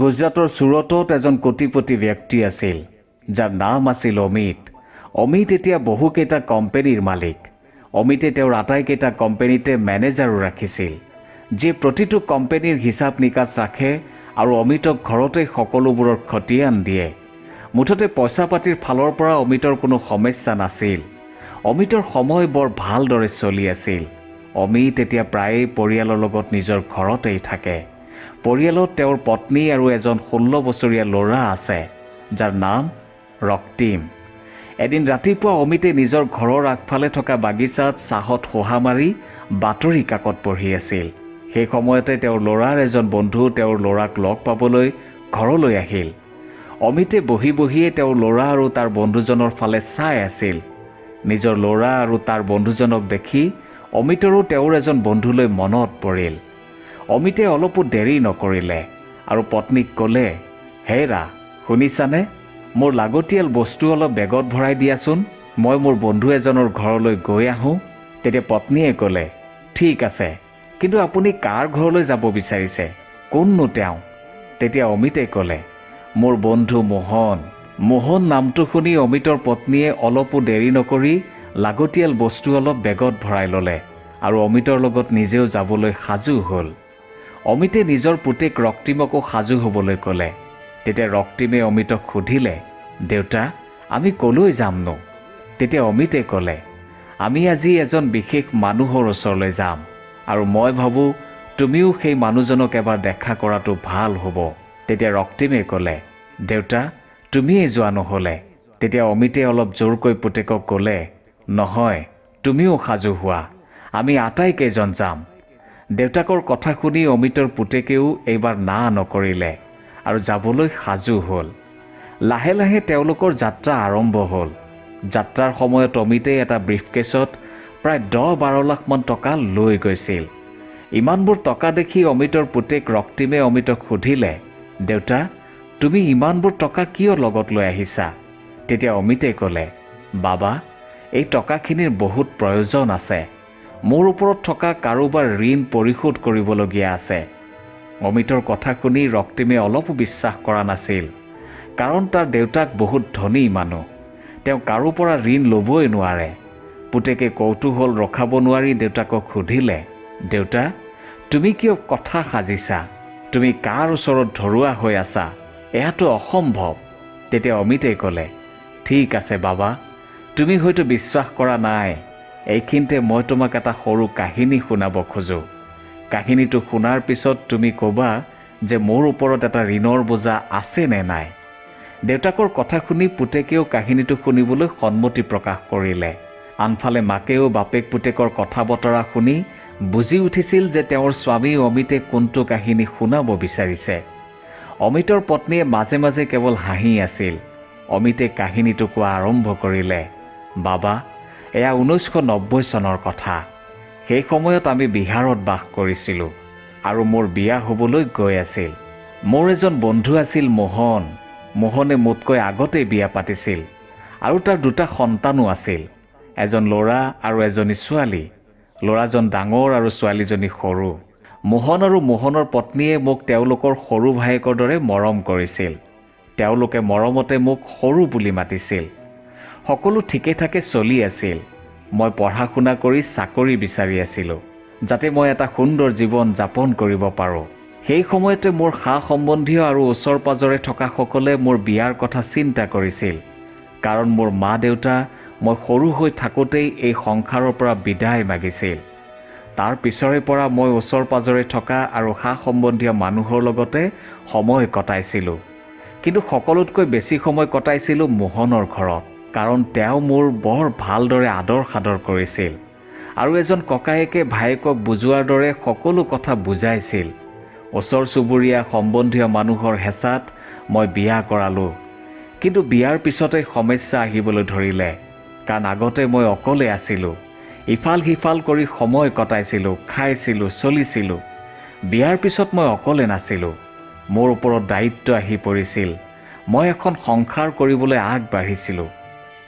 গুজৰাটৰ চুৰটত এজন কোটিপতি ব্যক্তি আছিল, যাৰ নাম আছিল অমিত। অমিত এতিয়া বহুকেইটা কোম্পানীৰ মালিক। অমিতে তেওঁৰ আটাইকেইটা কোম্পানীতে মেনেজাৰো ৰাখিছিল, যিয়ে প্ৰতিটো কোম্পানীৰ হিচাপ নিকাচ ৰাখে আৰু অমিতক ঘৰতেই সকলোবোৰৰ খতিয়ান দিয়ে। মুঠতে পইচা পাতিৰ ফালৰ পৰা অমিতৰ কোনো সমস্যা নাছিল। অমিতৰ সময় বৰ ভালদৰে চলি আছিল। অমিত এতিয়া প্ৰায়েই পৰিয়ালৰ লগত নিজৰ ঘৰতেই থাকে। পৰিয়ালত তেওঁৰ পত্নী আৰু এজন 16 বছৰীয়া ল'ৰা আছে, যাৰ নাম ৰক্তিম। এদিন ৰাতিপুৱা অমিতে নিজৰ ঘৰৰ আগফালে থকা বাগিচাত চাহত শোহা মাৰি বাতৰি কাকত পঢ়ি আছিল। সেই সময়তে তেওঁৰ ল'ৰাৰ এজন বন্ধু তেওঁৰ ল'ৰাক লগ পাবলৈ ঘৰলৈ আহিল। অমিতে বহি বহিয়ে তেওঁৰ ল'ৰা আৰু তাৰ বন্ধুজনৰ ফালে চাই আছিল। নিজৰ ল'ৰা আৰু তাৰ বন্ধুজনক দেখি অমিতৰো তেওঁৰ এজন বন্ধুলৈ মনত পৰিল। অমিতে অলপো দেৰি নকৰিলে আৰু পত্নীক ক'লে, হেৰা, শুনিছানে? মোৰ লাগতিয়াল বস্তু অলপ বেগত ভৰাই দিয়াচোন, মই মোৰ বন্ধু এজনৰ ঘৰলৈ গৈ আহোঁ। তেতিয়া পত্নীয়ে ক'লে, ঠিক আছে, কিন্তু আপুনি কাৰ ঘৰলৈ যাব বিচাৰিছে? কোননো তেওঁ? তেতিয়া অমিতে ক'লে, মোৰ বন্ধু মোহন। মোহন নামটো শুনি অমিতৰ পত্নীয়ে অলপো দেৰি নকৰি লাগতিয়াল বস্তু অলপ বেগত ভৰাই ল'লে আৰু অমিতৰ লগত নিজেও যাবলৈ সাজু হ'ল। অমিতে নিজৰ পুতেক ৰক্তিমকো সাজু হ'বলৈ ক'লে। তেতিয়া ৰক্তিমে অমিতক সুধিলে, দেউতা, আমি ক'লৈ যামনো? তেতিয়া অমিতে ক'লে, আমি আজি এজন বিশেষ মানুহৰ ওচৰলৈ যাম আৰু মই ভাবোঁ তুমিও সেই মানুহজনক এবাৰ দেখা কৰাটো ভাল হ'ব। তেতিয়া ৰক্তিমে ক'লে, দেউতা, তুমিয়েই যোৱা নহ'লে? তেতিয়া অমিতে অলপ জোৰকৈ পুতেকক ক'লে, নহয়, তুমিও সাজু হোৱা, আমি আটাইকেইজন যাম। দেউতাকৰ কথা শুনি অমিতৰ পুতেকেও এইবাৰ না নকৰিলে আৰু যাবলৈ সাজু হ'ল। লাহে লাহে তেওঁলোকৰ যাত্ৰা আৰম্ভ হ'ল। যাত্ৰাৰ সময়ত অমিতে এটা ব্ৰিফকেছত প্ৰায় 10-12 লাখমান টকা লৈ গৈছিল। ইমানবোৰ টকা দেখি অমিতৰ পুতেক ৰক্তিমে অমিতক সুধিলে, দেউতা, তুমি ইমানবোৰ টকা কিয় লগত লৈ আহিছা? তেতিয়া অমিতে ক'লে, বাবা, এই টকাখিনিৰ বহুত প্ৰয়োজন আছে। মোৰ ওপৰত থকা কাৰোবাৰ ঋণ পৰিশোধ কৰিবলগীয়া আছে। অমিতৰ কথা শুনি ৰক্তিমে অলপো বিশ্বাস কৰা নাছিল, কাৰণ তাৰ দেউতাক বহুত ধনী মানুহ। তেওঁ কাৰো পৰা ঋণ ল'বই নোৱাৰে। পুতেকে কৌতূহল ৰখাব নোৱাৰি দেউতাকক সুধিলে, দেউতা, তুমি কিয় কথা সাজিছা? তুমি কাৰ ওচৰত ধৰুৱা হৈ আছা? এয়াতো অসম্ভৱ। তেতিয়া অমিতে ক'লে, ঠিক আছে বাবা, তুমি হয়তো বিশ্বাস কৰা নাই। এইখিনিতে মই তোমাক এটা সৰু কাহিনী শুনাব খোজোঁ। কাহিনীটো শুনাৰ পিছত তুমি ক'বা যে মোৰ ওপৰত এটা ঋণৰ বোজা আছে নে নাই। দেউতাকৰ কথা শুনি পুতেকেও কাহিনীটো শুনিবলৈ সন্মতি প্ৰকাশ কৰিলে। আনফালে মাকেও বাপেক পুতেকৰ কথা বতৰা শুনি বুজি উঠিছিল যে তেওঁৰ স্বামী অমিতে কোনটো কাহিনী শুনাব বিচাৰিছে। অমিতৰ পত্নীয়ে মাজে মাজে কেৱল হাঁহি আছিল। অমিতে কাহিনীটো কোৱা আৰম্ভ কৰিলে, বাবা, এয়া 1990 চনৰ কথা। সেই সময়ত আমি বিহাৰত বাস কৰিছিলোঁ আৰু মোৰ বিয়া হ'বলৈ গৈ আছিল। মোৰ এজন বন্ধু আছিল মোহন। মোহনে মোতকৈ আগতেই বিয়া পাতিছিল আৰু তাৰ 2টা সন্তানো আছিল, এজন ল'ৰা আৰু এজনী ছোৱালী। ল'ৰাজন ডাঙৰ আৰু ছোৱালীজনী সৰু। মোহন আৰু মোহনৰ পত্নীয়ে মোক তেওঁলোকৰ সৰু ভায়েকৰ দৰে মৰম কৰিছিল। তেওঁলোকে মৰমতে মোক সৰু বুলি মাতিছিল। সকলো ঠিকে ঠাকে চলি আছিল। মই পঢ়া শুনা কৰি চাকৰি বিচাৰি আছিলোঁ, যাতে মই এটা সুন্দৰ জীৱন যাপন কৰিব পাৰোঁ। সেই সময়তে মোৰ সা সম্বন্ধীয় আৰু ওচৰ পাজৰে থকা সকলে মোৰ বিয়াৰ কথা চিন্তা কৰিছিল, কাৰণ মোৰ মা দেউতা মই সৰু হৈ থাকোঁতেই এই সংসাৰৰ পৰা বিদায় মাগিছিল। তাৰ পিছৰে পৰা মই ওচৰ পাজৰে থকা আৰু সা সম্বন্ধীয় মানুহৰ লগতে সময় কটাইছিলোঁ, কিন্তু সকলোতকৈ বেছি সময় কটাইছিলোঁ মোহনৰ ঘৰত, কাৰণ তেওঁ মোৰ বৰ ভালদৰে আদৰ সাদৰ কৰিছিল আৰু এজন ককায়েকে ভায়েকক বুজোৱাৰ দৰে সকলো কথা বুজাইছিল। ওচৰ চুবুৰীয়া সম্বন্ধীয় মানুহৰ হেঁচাত মই বিয়া কৰালোঁ, কিন্তু বিয়াৰ পিছতে সমস্যা আহিবলৈ ধৰিলে, কাৰণ আগতে মই অকলে আছিলোঁ। ইফাল সিফাল কৰি সময় কটাইছিলোঁ, খাইছিলোঁ, চলিছিলোঁ। বিয়াৰ পিছত মই অকলে নাছিলোঁ। মোৰ ওপৰত দায়িত্ব আহি পৰিছিল। মই এখন সংসাৰ কৰিবলৈ আগবাঢ়িছিলোঁ।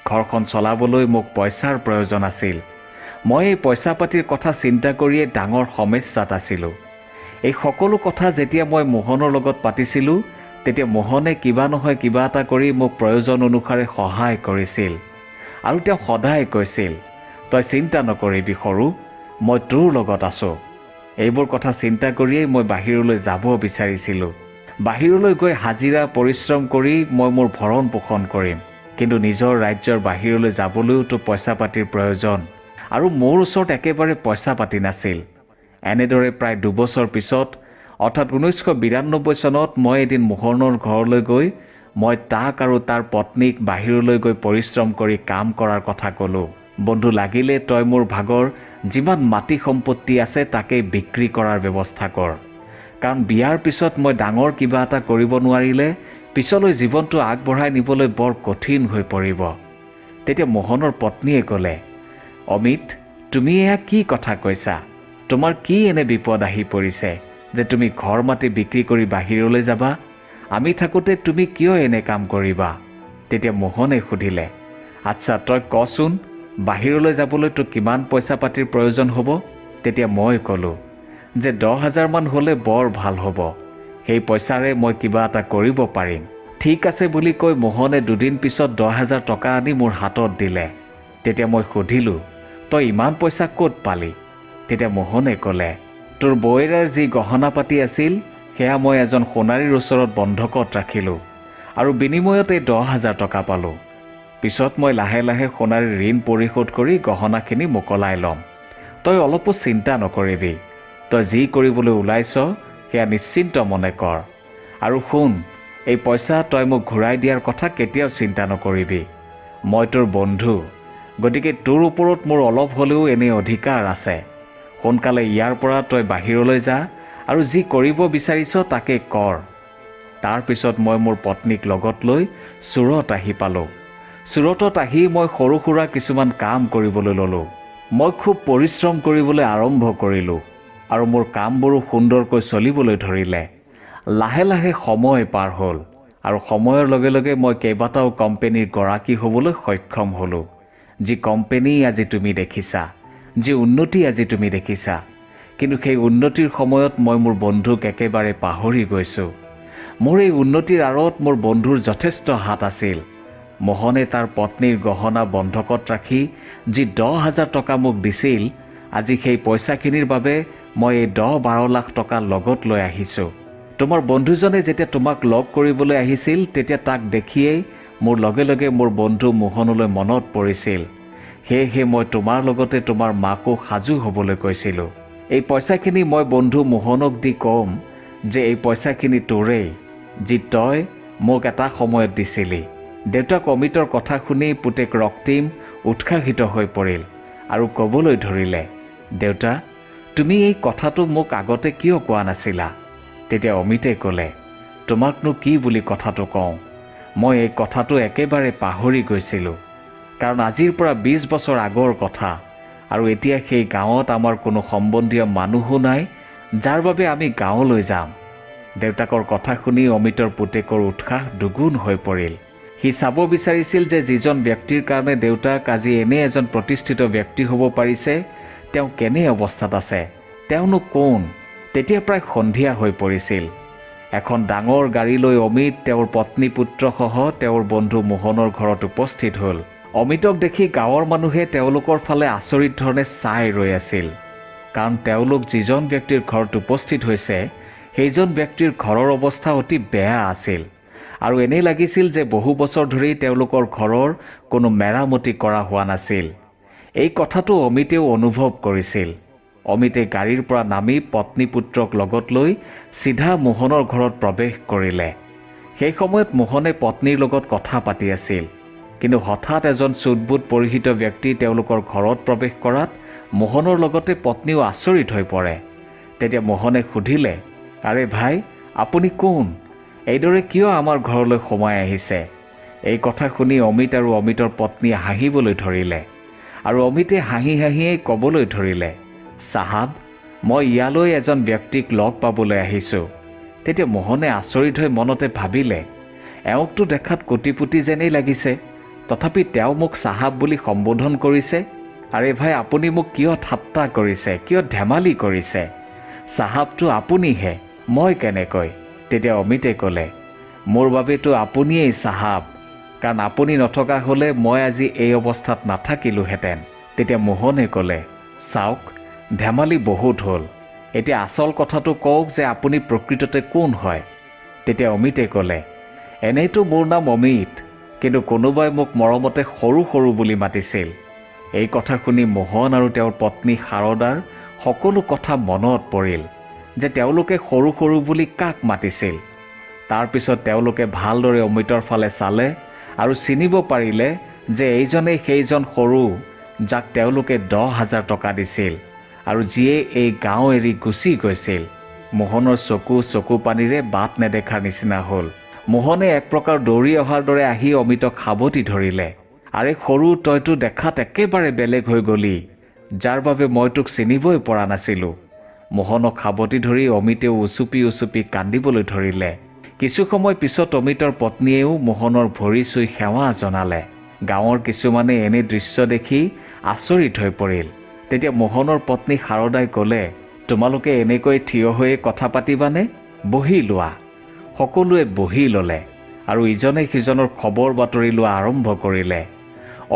ঘৰখন চলাবলৈ মোক পইচাৰ প্ৰয়োজন আছিল। মই এই পইচা পাতিৰ কথা চিন্তা কৰিয়ে ডাঙৰ সমস্যাত আছিলোঁ। এই সকলো কথা যেতিয়া মই মোহনৰ লগত পাতিছিলোঁ তেতিয়া মোহনে কিবা নহয় কিবা এটা কৰি মোক প্ৰয়োজন অনুসাৰে সহায় কৰিছিল আৰু তেওঁ সদায় কৈছিল, তই চিন্তা নকৰিবি সৰু, মই তোৰ লগত আছোঁ। এইবোৰ কথা চিন্তা কৰিয়েই মই বাহিৰলৈ যাব বিচাৰিছিলোঁ। বাহিৰলৈ গৈ হাজিৰা পৰিশ্ৰম কৰি মই মোৰ ভৰণ পোষণ কৰিম, কিন্তু নিজৰ ৰাজ্যৰ বাহিৰলৈ যাবলৈওতো পইচা পাতিৰ প্ৰয়োজন, আৰু মোৰ ওচৰত একেবাৰে পইচা পাতি নাছিল। এনেদৰে প্ৰায় 2 বছৰ পিছত অৰ্থাৎ 1992 চনত মই এদিন মোহনৰ ঘৰলৈ গৈ মই তাক আৰু তাৰ পত্নীক বাহিৰলৈ গৈ পৰিশ্ৰম কৰি কাম কৰাৰ কথা ক'লোঁ। বন্ধু, লাগিলে তই মোৰ ভাগৰ যিমান মাটি সম্পত্তি আছে তাকেই বিক্ৰী কৰাৰ ব্যৱস্থা কৰ, কাৰণ বিয়াৰ পিছত মই ডাঙৰ কিবা এটা কৰিব নোৱাৰিলে পিছলৈ জীৱনটো আগবঢ়াই নিবলৈ বৰ কঠিন হৈ পৰিব। তেতিয়া মোহনৰ পত্নীয়ে ক'লে, অমিত, তুমি এয়া কি কথা কৈছা? তোমাৰ কি এনে বিপদ আহি পৰিছে যে তুমি ঘৰ মাটি বিক্ৰী কৰি বাহিৰলৈ যাবা? আমি থাকোঁতে তুমি কিয় এনে কাম কৰিবা? তেতিয়া মোহনে সুধিলে, আচ্ছা তই কচোন, বাহিৰলৈ যাবলৈ তোক কিমান পইচা পাতিৰ প্ৰয়োজন হ'ব? তেতিয়া মই ক'লোঁ যে 10,000 মান হ'লে বৰ ভাল হ'ব, সেই পইচাৰে মই কিবা এটা কৰিব পাৰিম। ঠিক আছে বুলি কৈ মোহনে 2 দিন পিছত 10,000 টকা আনি মোৰ হাতত দিলে। তেতিয়া মই সুধিলোঁ, তই ইমান পইচা ক'ত পালি? তেতিয়া মোহনে ক'লে, তোৰ বৌয়েৰাৰ যি গহনা পাতি আছিল সেয়া মই এজন সোণাৰীৰ ওচৰত বন্ধকত ৰাখিলোঁ আৰু বিনিময়ত এই 10,000 টকা পালোঁ। পিছত মই লাহে লাহে সোণাৰীৰ ঋণ পৰিশোধ কৰি গহনাখিনি মোকলাই ল'ম। তই অলপো চিন্তা নকৰিবি, তই যি কৰিবলৈ ওলাইছ সেয়া নিশ্চিন্ত মনে কৰ। আৰু শুন, এই পইচা তই মোক ঘূৰাই দিয়াৰ কথা কেতিয়াও চিন্তা নকৰিবি। মই তোৰ বন্ধু, গতিকে তোৰ ওপৰত মোৰ অলপ হ'লেও এনে অধিকাৰ আছে। সোনকালে ইয়াৰ পৰা তই বাহিৰলৈ যা আৰু যি কৰিব বিচাৰিছ তাকে কৰ। তাৰ পিছত মই মোৰ পত্নীক লগত লৈ চুৰট আহি পালোঁ। চুৰটত আহি মই সৰু সুৰা কিছুমান কাম কৰিবলৈ ল'লোঁ। মই খুব পৰিশ্ৰম কৰিবলৈ আৰম্ভ কৰিলোঁ আৰু মোৰ কামবোৰো সুন্দৰকৈ চলিবলৈ ধৰিলে। লাহে লাহে সময় পাৰ হ'ল আৰু সময়ৰ লগে লগে মই কেইবাটাও কোম্পেনীৰ গৰাকী হ'বলৈ সক্ষম হ'লোঁ। যি কোম্পেনী আজি তুমি দেখিছা, যি উন্নতি আজি তুমি দেখিছা, কিন্তু সেই উন্নতিৰ সময়ত মই মোৰ বন্ধুক একেবাৰে পাহৰি গৈছোঁ। মোৰ এই উন্নতিৰ আঁৰত মোৰ বন্ধুৰ যথেষ্ট হাত আছিল। মোহনে তাৰ পত্নীৰ গহনা বন্ধকত ৰাখি যি 10,000 টকা মোক দিছিল, আজি সেই পইচাখিনিৰ বাবে মই এই 10-12 লাখ টকা লগত লৈ আহিছোঁ। তোমাৰ বন্ধুজনে যেতিয়া তোমাক লগ কৰিবলৈ আহিছিল তেতিয়া তাক দেখিয়েই মোৰ লগে লগে মোৰ বন্ধু মোহনলৈ মনত পৰিছিল। সেয়েহে মই তোমাৰ লগতে তোমাৰ মাকো সাজু হ'বলৈ কৈছিলোঁ। এই পইচাখিনি মই বন্ধু মোহনক দি ক'ম যে এই পইচাখিনি তোৰেই, যি তই মোক এটা সময়ত দিছিলি। দেউতাক অমিতৰ কথা শুনি পুতেক ৰক্তিম উৎসাহিত হৈ পৰিল আৰু ক'বলৈ ধৰিলে, দেউতা, তুমি এই কথাটো মোক আগতে কিয় কোৱা নাছিলা? তেতিয়া অমিতে ক'লে, তোমাকনো কি বুলি কথাটো কওঁ, মই এই কথাটো একেবাৰে পাহৰি গৈছিলোঁ। কাৰণ আজিৰ পৰা 20 বছৰ আগৰ কথা, আৰু এতিয়া সেই গাঁৱত আমাৰ কোনো সম্বন্ধীয় মানুহো নাই যাৰ বাবে আমি গাঁৱলৈ যাম। দেউতাকৰ কথা শুনি অমিতৰ পুতেকৰ উৎসাহ দুগুণ হৈ পৰিল। সি চাব বিচাৰিছিল যে যিজন ব্যক্তিৰ কাৰণে দেউতাক আজি এনে এজন প্ৰতিষ্ঠিত ব্যক্তি হ'ব পাৰিছে তেওঁ কেনে অৱস্থাত আছে, তেওঁনো কোন? তেতিয়া প্ৰায় সন্ধিয়া হৈ পৰিছিল। এখন ডাঙৰ গাড়ী লৈ অমিত তেওঁৰ পত্নী পুত্ৰসহ তেওঁৰ বন্ধু মোহনৰ ঘৰত উপস্থিত হ'ল। অমিতক দেখি গাঁৱৰ মানুহে তেওঁলোকৰ ফালে আচৰিত ধৰণে চাই ৰৈ আছিল, কাৰণ তেওঁলোক যিজন ব্যক্তিৰ ঘৰত উপস্থিত হৈছে সেইজন ব্যক্তিৰ ঘৰৰ অৱস্থা অতি বেয়া আছিল আৰু এনেই লাগিছিল যে বহু বছৰ ধৰি তেওঁলোকৰ ঘৰৰ কোনো মেৰামতি কৰা হোৱা নাছিল। এই কথাটো অমিতেও অনুভৱ কৰিছিল। অমিতে গাড়ীৰ পৰা নামি পত্নী পুত্ৰক লগত লৈ চিধা মোহনৰ ঘৰত প্ৰৱেশ কৰিলে। সেই সময়ত মোহনে পত্নীৰ লগত কথা পাতি আছিল, কিন্তু হঠাৎ এজন চুটবুট পৰিহিত ব্যক্তি তেওঁলোকৰ ঘৰত প্ৰৱেশ কৰাত মোহনৰ লগতে পত্নীও আচৰিত হৈ পৰে। তেতিয়া মোহনে সুধিলে, আৰে ভাই, আপুনি কোন? এইদৰে কিয় আমাৰ ঘৰলৈ সোমাই আহিছে? এই কথা শুনি অমিত আৰু অমিতৰ পত্নীয়ে হাঁহিবলৈ ধৰিলে আৰু অমিতে হাঁহি হাঁহিয়েই ক'বলৈ ধৰিলে, চাহাব, মই ইয়ালৈ এজন ব্যক্তিক লগ পাবলৈ আহিছোঁ। তেতিয়া মোহনে আচৰিত হৈ মনতে ভাবিলে, এওঁকতো দেখাত কোটিপতি যেনেই লাগিছে, তথাপি তেওঁ মোক চাহাব বুলি সম্বোধন কৰিছে। আৰে ভাই, আপুনি মোক কিয় ঠাট্টা কৰিছে, কিয় ধেমালি কৰিছে? চাহাবটো আপুনিহে, মই কেনেকৈ? তেতিয়া অমিতে ক'লে, মোৰ বাবেতো আপুনিয়েই চাহাব, কাৰণ আপুনি নথকা হ'লে মই আজি এই অৱস্থাত নাথাকিলোহেঁতেন। তেতিয়া মোহনে ক'লে, চাওক, ধেমালি বহুত হ'ল, এতিয়া আচল কথাটো কওক যে আপুনি প্ৰকৃততে কোন হয়? তেতিয়া অমিতে ক'লে, এনেইতো মোৰ নাম অমিত, কিন্তু কোনোবাই মোক মৰমতে সৰু সৰু বুলি মাতিছিল। এই কথা শুনি মোহন আৰু তেওঁৰ পত্নী শাৰদাৰ সকলো কথা মনত পৰিল যে তেওঁলোকে সৰু সৰু বুলি কাক মাতিছিল। তাৰপিছত তেওঁলোকে ভালদৰে অমিতৰ ফালে চালে আৰু চিনিব পাৰিলে যে এইজনেই সেইজন সৰু যাক তেওঁলোকে 10,000 টকা দিছিল আৰু যিয়ে এই গাঁও এৰি গুচি গৈছিল। মোহনৰ চকু পানীৰে বাট নেদেখাৰ নিচিনা হ'ল। মোহনে এক প্ৰকাৰ দৌৰি অহাৰ দৰে আহি অমিতক সাবটি ধৰিলে। আৰে সৰু, তইতো দেখাত একেবাৰে বেলেগ হৈ গলি, যাৰ বাবে মই তোক চিনিবই পৰা নাছিলোঁ। মোহনক সাবটি ধৰি অমিতেও উচুপি কান্দিবলৈ ধৰিলে। কিছু সময় পিছত অমিতৰ পত্নীয়েও মোহনৰ ভৰি চুই সেৱা জনালে। গাঁৱৰ কিছুমানে এনে দৃশ্য দেখি আচৰিত হৈ পৰিল। তেতিয়া মোহনৰ পত্নী শাৰদাই ক'লে, তোমালোকে এনেকৈ থিয় হৈয়ে কথা পাতিবানে? বহি লোৱা। সকলোৱে বহি ল'লে আৰু ইজনে সিজনৰ খবৰ বাতৰি লোৱা আৰম্ভ কৰিলে।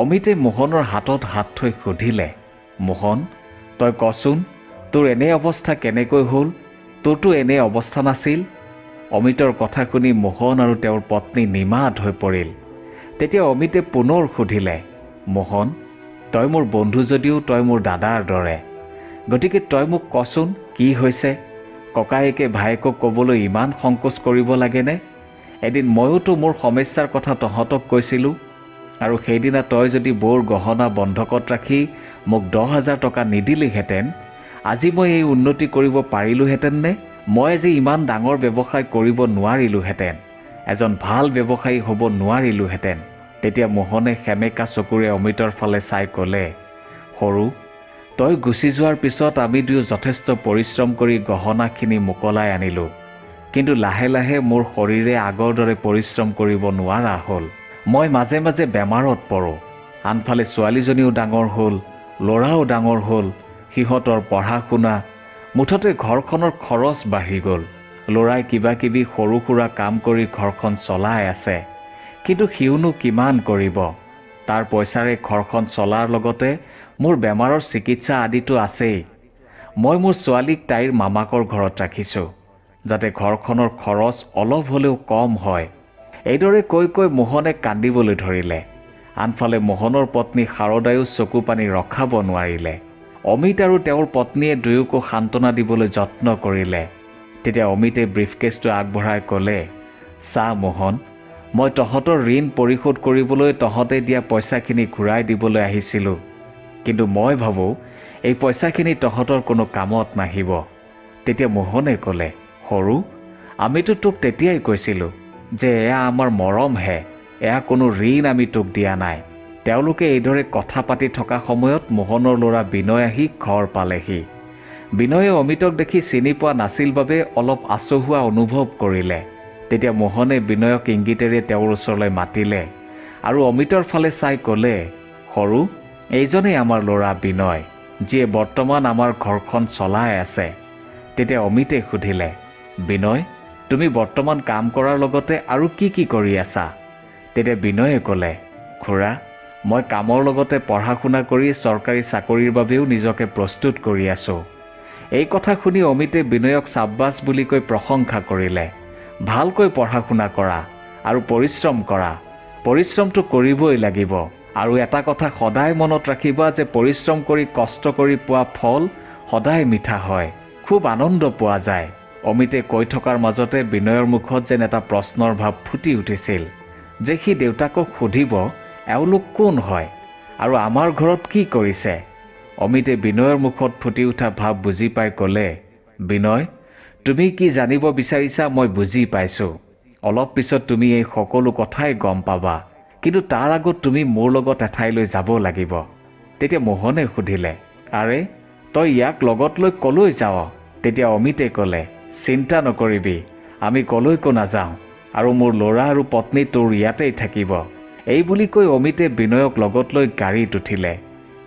অমিতে মোহনৰ হাতত হাত থৈ সুধিলে, মোহন, তই কচোন, তোৰ এনে অৱস্থা কেনেকৈ হ'ল? তোৰতো এনে অৱস্থা নাছিল। অমিতৰ কথা শুনি মোহন আৰু তেওঁৰ পত্নী নিমাত হৈ পৰিল। তেতিয়া অমিতে পুনৰ সুধিলে, মোহন, তই মোৰ বন্ধু যদিও তই মোৰ দাদাৰ দৰে, গতিকে তই মোক কচোন কি হৈছে? ককায়েকে ভায়েকক ক'বলৈ ইমান সংকোচ কৰিব লাগেনে? এদিন ময়োতো মোৰ সমস্যাৰ কথা তহঁতক কৈছিলোঁ, আৰু সেইদিনা তই যদি বৌৰ গহনা বন্ধকত ৰাখি মোক 10,000 টকা নিদিলিহেঁতেন, আজি মই এই উন্নতি কৰিব পাৰিলোহেঁতেন নে? মই আজি ইমান ডাঙৰ ব্যৱসায় কৰিব নোৱাৰিলোহেঁতেন, এজন ভাল ব্যৱসায়ী হ'ব নোৱাৰিলোহেঁতেন। তেতিয়া মোহনে সেমেকা চকুৰে অমিতৰ ফালে চাই ক'লে, সৰু, তই গুচি যোৱাৰ পিছত আমি দুয়ো যথেষ্ট পৰিশ্ৰম কৰি গহনাখিনি মোকলাই আনিলোঁ, কিন্তু লাহে লাহে মোৰ শৰীৰে আগৰ দৰে পৰিশ্ৰম কৰিব নোৱাৰা হ'ল। মই মাজে মাজে বেমাৰত পৰোঁ। আনফালে ছোৱালীজনীও ডাঙৰ হ'ল, ল'ৰাও ডাঙৰ হ'ল, সিহঁতৰ পঢ়া শুনা, মুঠতে ঘৰখনৰ খৰচ বাঢ়ি গ'ল। ল'ৰাই কিবা কিবি সৰু সুৰা কাম কৰি ঘৰখন চলাই আছে, কিন্তু সিওনো কিমান কৰিব? তাৰ পইচাৰে ঘৰখন চলাৰ লগতে মোৰ বেমাৰৰ চিকিৎসা আদিতো আছেই। মই মোৰ ছোৱালীক তাইৰ মামাকৰ ঘৰত ৰাখিছোঁ, যাতে ঘৰখনৰ খৰচ অলপ হ'লেও কম হয়। এইদৰে কৈ কৈ মোহনে কান্দিবলৈ ধৰিলে। আনফালে মোহনৰ পত্নী শাৰদায়ো চকু পানী ৰখাব নোৱাৰিলে। অমিত আৰু তেওঁৰ পত্নীয়ে দুয়োকো সান্তনা দিবলৈ যত্ন কৰিলে। তেতিয়া অমিতে ব্ৰিফকেছটো আগবঢ়াই ক'লে, চা মোহন, মই তহঁতৰ ঋণ পৰিশোধ কৰিবলৈ তহঁতে দিয়া পইচাখিনি ঘূৰাই দিবলৈ আহিছিলোঁ, কিন্তু মই ভাবোঁ এই পইচাখিনি তহঁতৰ কোনো কামত নাহিব। তেতিয়া মোহনে ক'লে, সৰু, আমিতো তোক তেতিয়াই কৈছিলোঁ যে এয়া আমাৰ মৰমহে, এয়া কোনো ঋণ আমি তোক দিয়া নাই। তেওঁলোকে এইদৰে কথা পাতি থকা সময়ত মোহনৰ ল'ৰা বিনয় আহি ঘৰ পালেহি। বিনয়ে অমিতক দেখি চিনি পোৱা নাছিল বাবে অলপ আচহুৱা অনুভৱ কৰিলে। তেতিয়া মোহনে বিনয়ক ইংগিতেৰে তেওঁৰ ওচৰলৈ মাতিলে আৰু অমিতৰ ফালে চাই ক'লে, সৰু, এইজনেই আমাৰ ল'ৰা বিনয়, যিয়ে বৰ্তমান আমাৰ ঘৰখন চলাই আছে। তেতিয়া অমিতে সুধিলে, বিনয়, তুমি বৰ্তমান কাম কৰাৰ লগতে আৰু কি কি কৰি আছা? তেতিয়া বিনয়ে ক'লে, খুৰা, মই কামৰ লগতে পঢ়া শুনা কৰি চৰকাৰী চাকৰিৰ বাবেও নিজকে প্ৰস্তুত কৰি আছোঁ। এই কথা শুনি অমিতে বিনয়ক চাব্বাছ বুলি কৈ প্ৰশংসা কৰিলে। ভালকৈ পঢ়া শুনা কৰা আৰু পৰিশ্ৰম কৰা। পৰিশ্ৰমটো কৰিবই লাগিব, আৰু এটা কথা সদায় মনত ৰাখিবা যে পৰিশ্ৰম কৰি কষ্ট কৰি পোৱা ফল সদায় মিঠা হয়, খুব আনন্দ পোৱা যায়। অমিতে কৈ থকাৰ মাজতে বিনয়ৰ মুখত যেন এটা প্ৰশ্নৰ ভাৱ ফুটি উঠিছিল যে সি দেউতাকক সুধিব এওঁলোক কোন হয় আৰু আমাৰ ঘৰত কি কৰিছে। অমিতে বিনয়ৰ মুখত ফুটি উঠা ভাৱ বুজি পাই ক'লে, বিনয়, তুমি কি জানিব বিচাৰিছা মই বুজি পাইছোঁ। অলপ পিছত তুমি এই সকলো কথাই গম পাবা, কিন্তু তাৰ আগত তুমি মোৰ লগত এঠাইলৈ যাব লাগিব। তেতিয়া মোহনে সুধিলে, আৰে তই ইয়াক লগত লৈ ক'লৈ যাৱ? তেতিয়া অমিতে ক'লে, চিন্তা নকৰিবি, আমি ক'লৈকো নাযাওঁ, আৰু মোৰ ল'ৰা আৰু পত্নী তোৰ ইয়াতেই থাকিব। এই বুলি কৈ অমিতে বিনয়ক লগত লৈ গাড়ীত উঠিলে।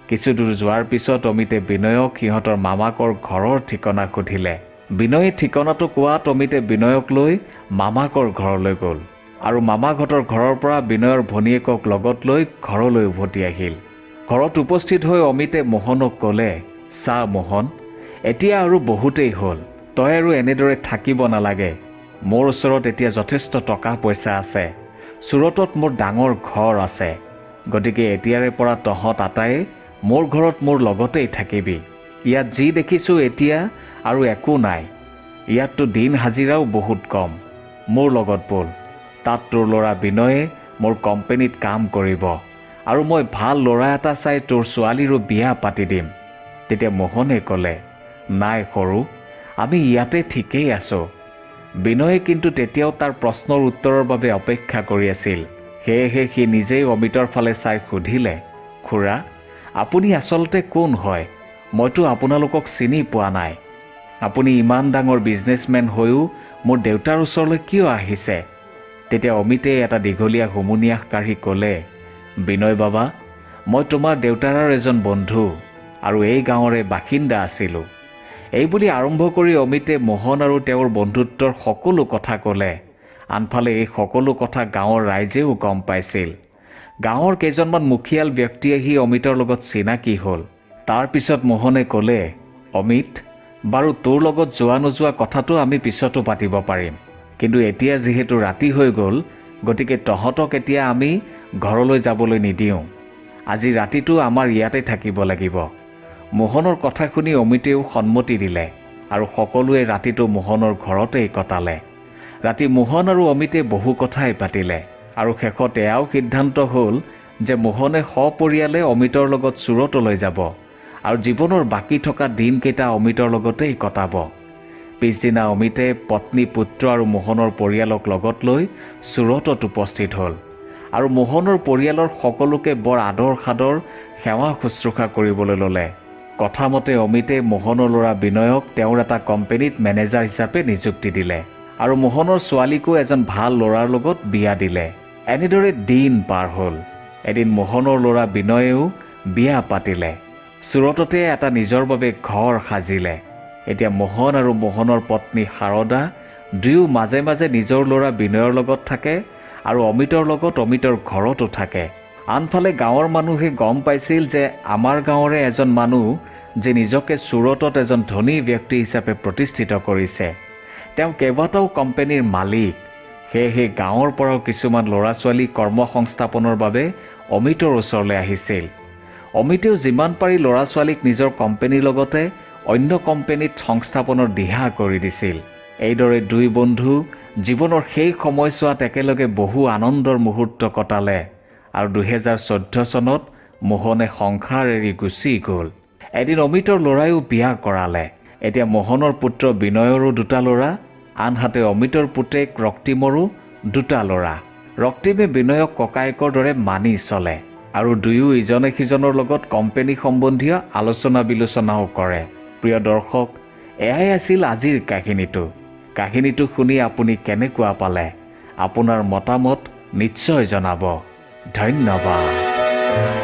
কিছু দূৰ যোৱাৰ পিছত অমিতে বিনয়ক সিহঁতৰ মামাকৰ ঘৰৰ ঠিকনা সুধিলে। বিনয়ে ঠিকনাটো কোৱাত অমিতে বিনয়ক লৈ মামাকৰ ঘৰলৈ গ'ল আৰু মামাকহঁতৰ ঘৰৰ পৰা বিনয়ৰ ভনীয়েকক লগত লৈ ঘৰলৈ উভতি আহিল। ঘৰত উপস্থিত হৈ অমিতে মোহনক ক'লে, চা মোহন, এতিয়া আৰু বহুতেই হ'ল, তই আৰু এনেদৰে থাকিব নালাগে। মোৰ ওচৰত এতিয়া যথেষ্ট টকা পইচা আছে, চুৰটত মোৰ ডাঙৰ ঘৰ আছে, গতিকে এতিয়াৰে পৰা তহঁত আটায়ে মোৰ ঘৰত মোৰ লগতেই থাকিবি। ইয়াত যি দেখিছোঁ এতিয়া আৰু একো নাই, ইয়াততো দিন হাজিৰাও বহুত কম। মোৰ লগত ব'ল, তাত তোৰ ল'ৰা বিনয়ে মোৰ কোম্পেনীত কাম কৰিব আৰু মই ভাল ল'ৰা এটা চাই তোৰ ছোৱালীৰো বিয়া পাতি দিম। তেতিয়া মোহনে ক'লে, নাই সৰু, আমি ইয়াতে ঠিকেই আছোঁ। বিনয়ে কিন্তু তেতিয়াও তাৰ প্ৰশ্নৰ উত্তৰৰ বাবে অপেক্ষা কৰি আছিল। সেয়েহে সি নিজেই অমিতৰ ফালে চাই সুধিলে, খুৰা, আপুনি আচলতে কোন হয়? মইতো আপোনালোকক চিনি পোৱা নাই। আপুনি ইমান ডাঙৰ বিজনেছমেন হৈও মোৰ দেউতাৰ ওচৰলৈ কিয় আহিছে? তেতিয়া অমিতে এটা দীঘলীয়া হুমুনিয়াহ কাঢ়ি ক'লে, বিনয় বাবা, মই তোমাৰ দেউতাৰ এজন বন্ধু আৰু এই গাঁৱৰে বাসিন্দা আছিলোঁ। এই বুলি আৰম্ভ কৰি অমিতে মোহন আৰু তেওঁৰ বন্ধুত্বৰ সকলো কথা ক'লে। আনফালে এই সকলো কথা গাঁৱৰ ৰাইজেও গম পাইছিল। গাঁৱৰ কেইজনমান মুখিয়াল ব্যক্তি আহি অমিতৰ লগত চিনাকি হ'ল। তাৰ পিছত মোহনে ক'লে, অমিত, বাৰু তোৰ লগত যোৱা নোযোৱা কথাটো আমি পিছতো পাতিব পাৰিম, কিন্তু এতিয়া যিহেতু ৰাতি হৈ গ'ল, গতিকে তহঁতক এতিয়া আমি ঘৰলৈ যাবলৈ নিদিওঁ। আজি ৰাতিটো আমাৰ ইয়াতে থাকিব লাগিব। মোহনৰ কথা শুনি অমিতেও সন্মতি দিলে আৰু সকলোৱে ৰাতিটো মোহনৰ ঘৰতেই কটালে। ৰাতি মোহন আৰু অমিতে বহু কথাই পাতিলে আৰু শেষত এয়াও সিদ্ধান্ত হ'ল যে মোহনে সপৰিয়ালে অমিতৰ লগত চুৰটলৈ যাব আৰু জীৱনৰ বাকী থকা দিনকেইটা অমিতৰ লগতেই কটাব। পিছদিনা অমিতে পত্নী, পুত্ৰ আৰু মোহনৰ পৰিয়ালক লগত লৈ চুৰটত উপস্থিত হ'ল আৰু মোহনৰ পৰিয়ালৰ সকলোকে বৰ আদৰ সাদৰ সেৱা শুশ্ৰূষা কৰিবলৈ ল'লে। কথামতে অমিতে মোহনৰ ল'ৰা বিনয়ক তেওঁৰ এটা কোম্পেনীত মেনেজাৰ হিচাপে নিযুক্তি দিলে আৰু মোহনৰ ছোৱালীকো এজন ভাল ল'ৰাৰ লগত বিয়া দিলে। এনেদৰে দিন পাৰ হ'ল। এদিন মোহনৰ ল'ৰা বিনয়েও বিয়া পাতিলে। চুৰটতে এটা নিজৰ বাবে ঘৰ সাজিলে। এতিয়া মোহন আৰু মোহনৰ পত্নী শাৰদা দুয়ো মাজে মাজে নিজৰ ল'ৰা বিনয়ৰ লগত থাকে আৰু অমিতৰ লগত অমিতৰ ঘৰতো থাকে। আনফালে গাঁৱৰ মানুহে গম পাইছিল যে আমাৰ গাঁৱৰে এজন মানুহ যে নিজকে চুৰটত এজন ধনী ব্যক্তি হিচাপে প্ৰতিষ্ঠিত কৰিছে। তেওঁ কেইবাটাও কোম্পেনীৰ মালিক। সেয়েহে গাঁৱৰ পৰাও কিছুমান ল'ৰা ছোৱালী কৰ্ম সংস্থাপনৰ বাবে অমিতৰ ওচৰলৈ আহিছিল। অমিতেও যিমান পাৰি ল'ৰা ছোৱালীক নিজৰ কোম্পেনীৰ লগতে অন্য কোম্পেনীত সংস্থাপনৰ দিহা কৰি দিছিল। এইদৰে দুই বন্ধু জীৱনৰ সেই সময়ছোৱাত একেলগে বহু আনন্দৰ মুহূৰ্ত কটালে আৰু 2014 চনত মোহনে সংসাৰ এৰি গুচি গ'ল। এদিন অমিতৰ ল'ৰাইও বিয়া কৰালে। এতিয়া মোহনৰ পুত্ৰ বিনয়ৰো দুটা ল'ৰা, আনহাতে অমিতৰ পুতেক ৰক্তিমৰো দুটা ল'ৰা। ৰক্তিমে বিনয়ক ককায়েকৰ দৰে মানি চলে আৰু দুয়ো ইজনে সিজনৰ লগত কোম্পেনী সম্বন্ধীয় আলোচনা বিলোচনাও কৰে। প্ৰিয় দৰ্শক, এয়াই আছিল আজিৰ কাহিনীটো। কাহিনীটো শুনি আপুনি কেনেকুৱা পালে? আপোনাৰ মতামত নিশ্চয় জনাব। ধন্যবাদ।